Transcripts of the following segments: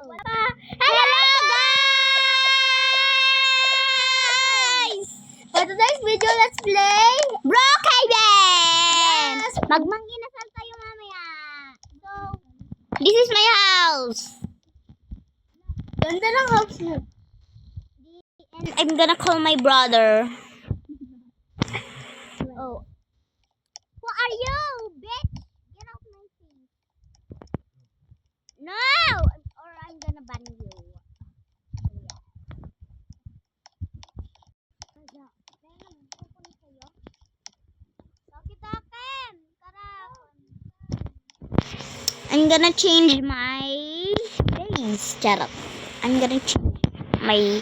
Hello guys! For today's video, let's play Brookhaven! Yes! Magmanginasal tayo mamaya. So, this is my house. Ganda ng house mo. And I'm gonna call my brother. Oh. Who are you, bitch? Get off my face. No! Or I'm gonna ban you. I'm gonna change my face. Shut up. I'm gonna change my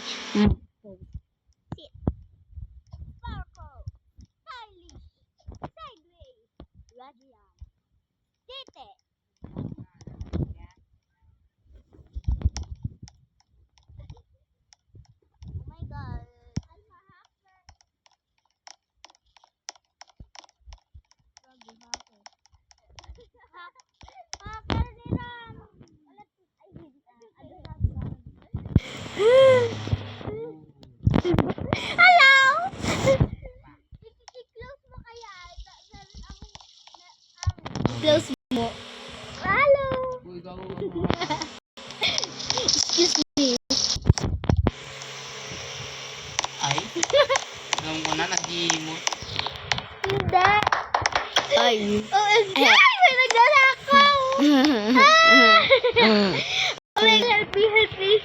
sparkle, stylish, sideways, radiant, tete. Oh my god. Hello! I-close mo kaya. Close mo. Hello! Excuse me. Ay? Alam ko na, nag-i-emote. Hindi. Ay. OMG! May naglalakaw! Oh my God, help me.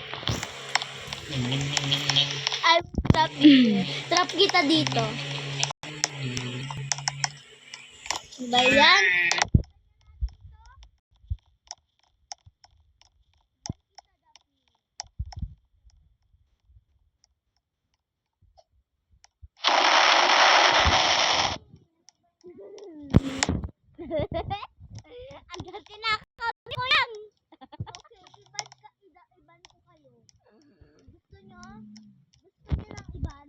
Ay, trap kita dito. Ba yan? Agad tinakaw ko yan. Okay, iban ko kayo. Gusto nyo? Gusto nyo lang iban?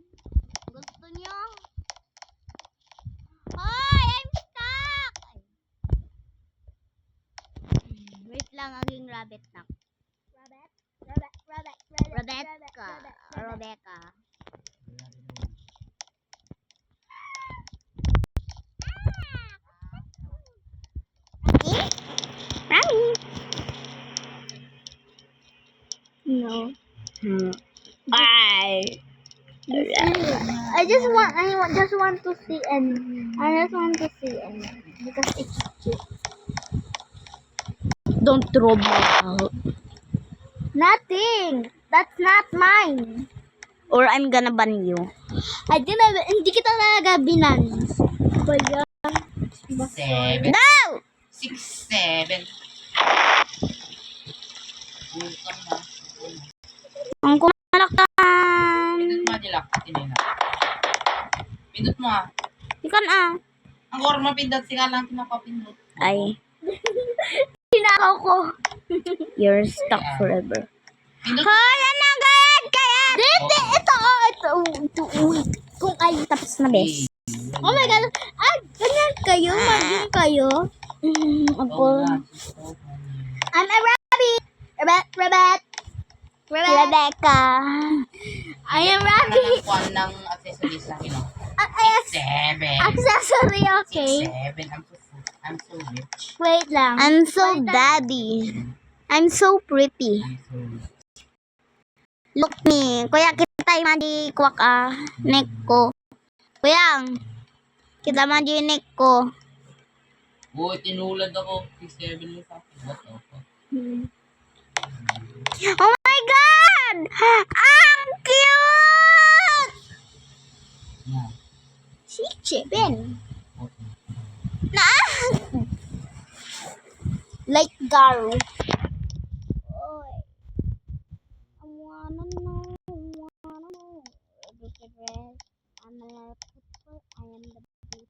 Gusto nyo? Hoy! I'm stuck! Wait lang, aging rabbit na. Rebecca. Rami? No. Bye. I just want to see and because it's cute. Don't throw me out. Nothing. That's not mine. Or I'm gonna ban you. Hindi kita talaga binan. Kaya 7. no! 6, 7. Ang kumalakan. Pindot mo, Adilak. Tinina. Pindot mo, ah. Ikan Ang core mo, pindot. Sika lang pinapapindot. Ay. Hinakaw ko. You're stuck forever. Pindot. Hoy, ano agad kaya? Dito, ito. Kung ay, tapos na bes. Oh my God. Ganyan kayo. Maging kayo. Ako. I'm a rabbit. Rebecca. I am rabbit. Kuhan ng accessories na kino. 7. Accessory, okay. 7. I'm so rich. Wait lang. I'm so daddy. I'm so pretty. I'm so rich. Look me. Kuya, kita yung mandi kwak neck ko. Kuya, kita mandi neck ko. Uy, tinulad ako. 6, 7 mo sa akin. What the fuck? Oh my God! Ang cute! Yeah. Si Chibin. Na! Like Garo. Oy. I wanna know. Look at red. I'm a put. I am the beast.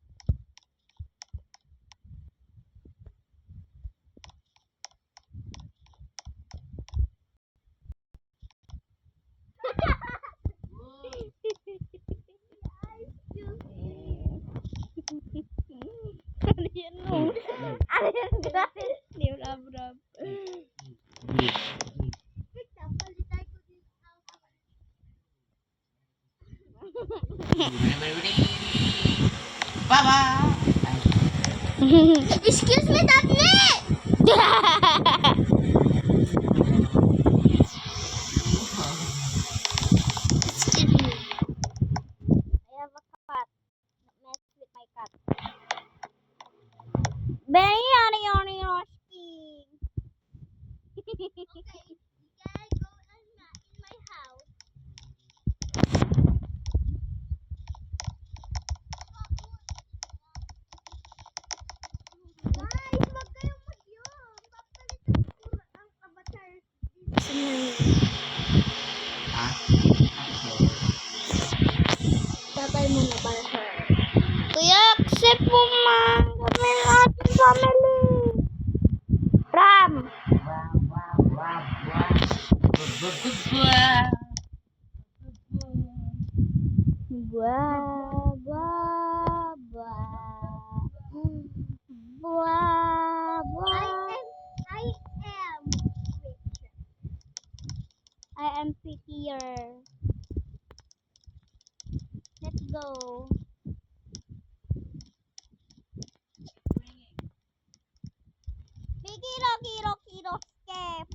Ano yan guys? Rab. Bye-bye! Excuse me, Daphne! Excuse me. I have a cat. Don't mess with my cat. Very yummy, yummy, yummy. Okay, you guys go in my house. Guys, wag kayong mag-yum. Papalitan ko ang avatar. Ha? Tatay mo na para sa... Kuya, accept mo man. Kami ang ating family. Ram. Blah, blah, blah. Blah, blah. I am prettier. Let's go. Kiro, kiro, kiro, skip.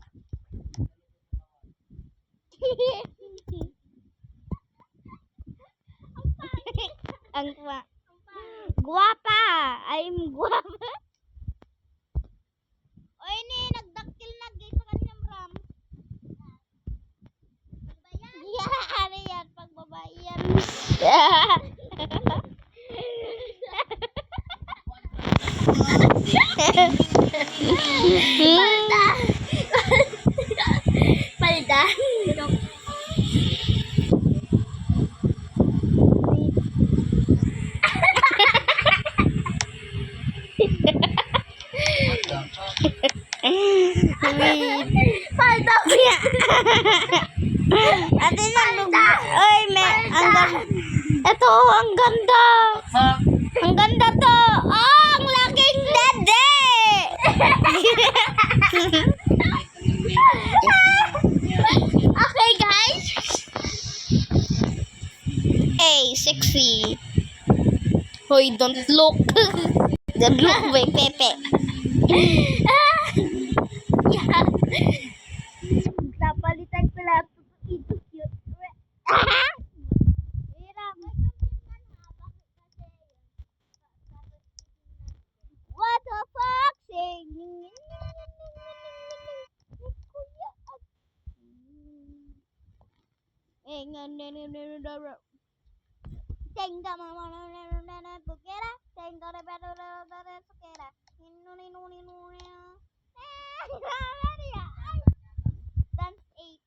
Ang guwapa. I'm guwapa. Oy, ni nagdaktil na guys sa kanyang ram. Yeah, ano yan? Pagbabae yan. Palda. Palda. Palda. Ate na. Oy, ang ganda. Ito, ang ganda. Ang ganda to. Oh, ang laking dede. Okay, guys. Hey, sexy. Hoy, don't look. Don't look, boy, Pepe. Yeah. Napalitan ko lang ito cute. What the fuck? Tenga mama pukera, tenga de pukera. Dance 8.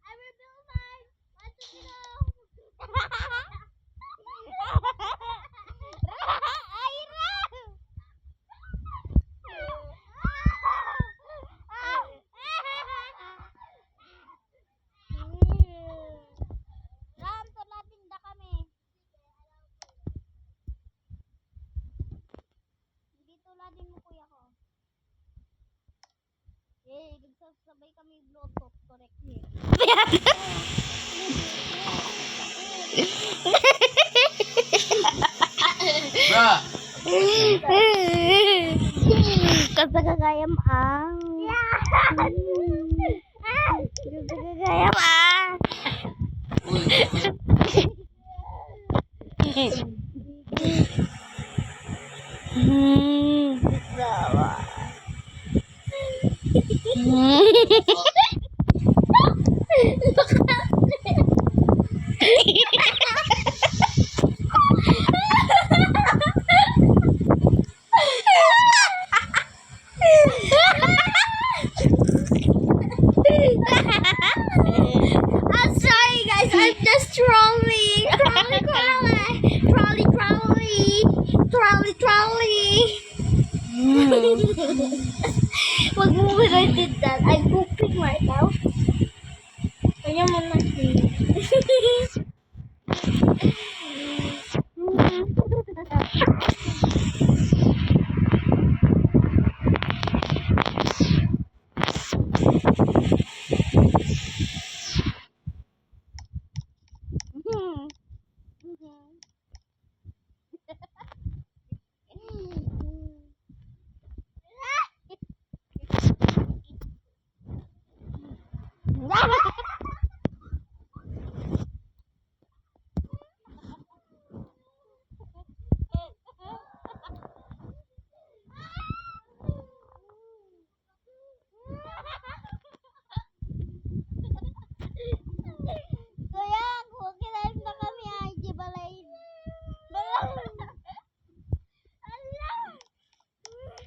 I will build mine. Let's go. Ram, tulatin na kami. Hindi tulatin mo kuya ko. Eh, nagsasabay kami bluetooth. Correct me. Bro! Kasagagayam ang. Kasagagayam ang. I'm sorry guys, I'm just trolling. Trolley. Wag mo did that. I'm pooping right now. Kaya mo na.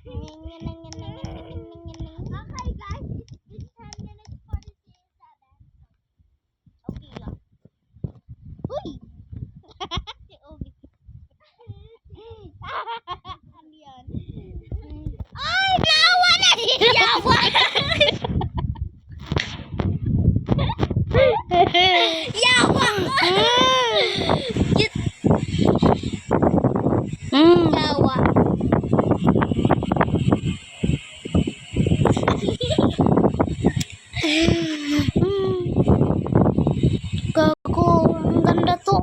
Okay guys, it's 10 minutes 47. Okay lang. Uy! Si Obi. Ano yan? Ay! Yawa na! Yawa! Yawa! Yawa. Gago, ang ganda to.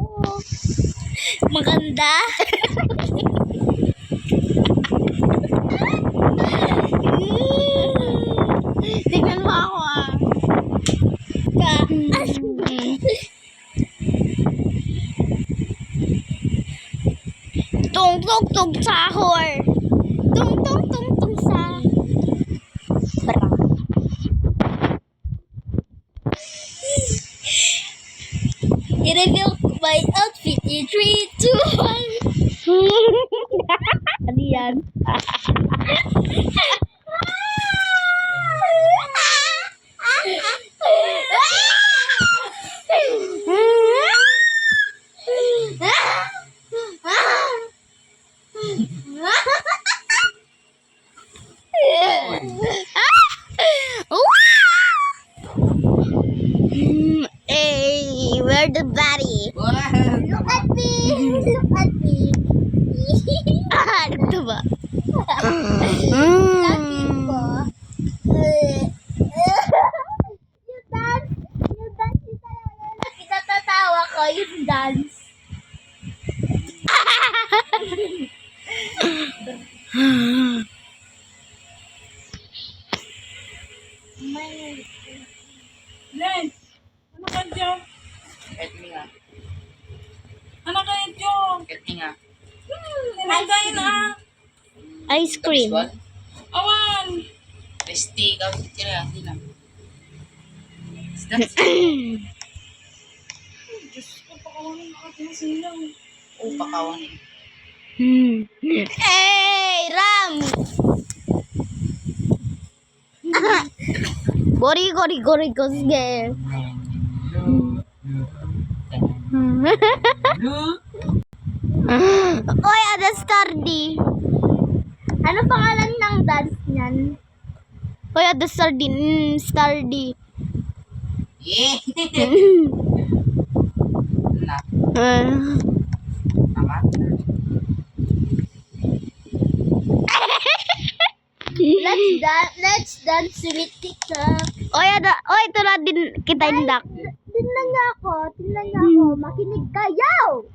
Maganda? Tignan mo ako ah. Tung tung tung sahur. Tung tung tung tung sa. Bra. I-reveal my outfit in 3, 2, 1. Ano yan? Hey, where the body? Look at me! Look at me! Ito ba? Lagi ko. Yung dance yung talaga. Pinatatawa ko yung dance. Len, ano ka dyan? Kahit mi nga. Ano ka dyan? Kahit mi nga. Tinagay na. Ice cream. Awan. Resti, kau sila. Sila. Diyos ko, pakawalan na ka silang. Oh, pakawan. Hey, Ram! Gori gori gori gosge. Oy, ada Stardy. Ano pangalan ng dance niyan? Oy, ada Stardy. Stardy. Yeah. Na. Tama. Let's dance with TikTok. Oy, ito na din kita indak. Tingnan niyo ako. Makinig kayo.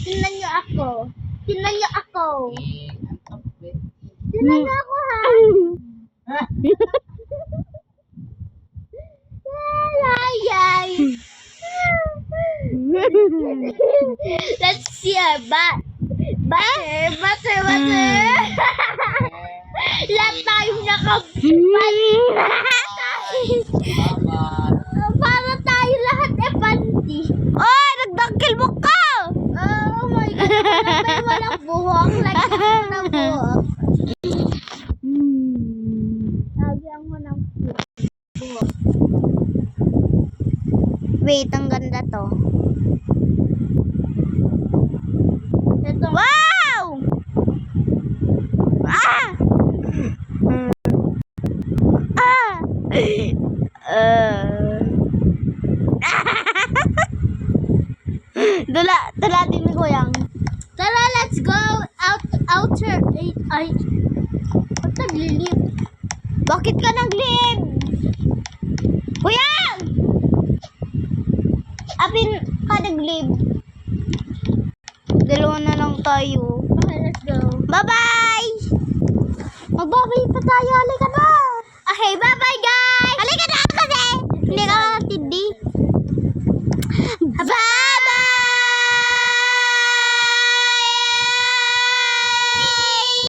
Tingnan niyo ako. Tingnan niyo ako. Tingnan niyo ako ha. Yay. Let's see our butt. Butter. Lahat tayo para tayo lahat panty. Oy, nagdangkil mo ka! Oh my God, may walang buhok. Lagyan mo ng buhok. Lagyan mo ng buhok. Wait, ang ganda to. Ito. Wow! Dula din ko yang. Tara, let's go outer. Ay. Ba't naglilib? Bakit ka naglib? Kuyang! Apin ka naglib. Dalawa na lang tayo. Okay, let's go. Bye-bye! Magbabay pa tayo. Halika na. Okay, bye-bye guys! Halika na kasi! Hindi ka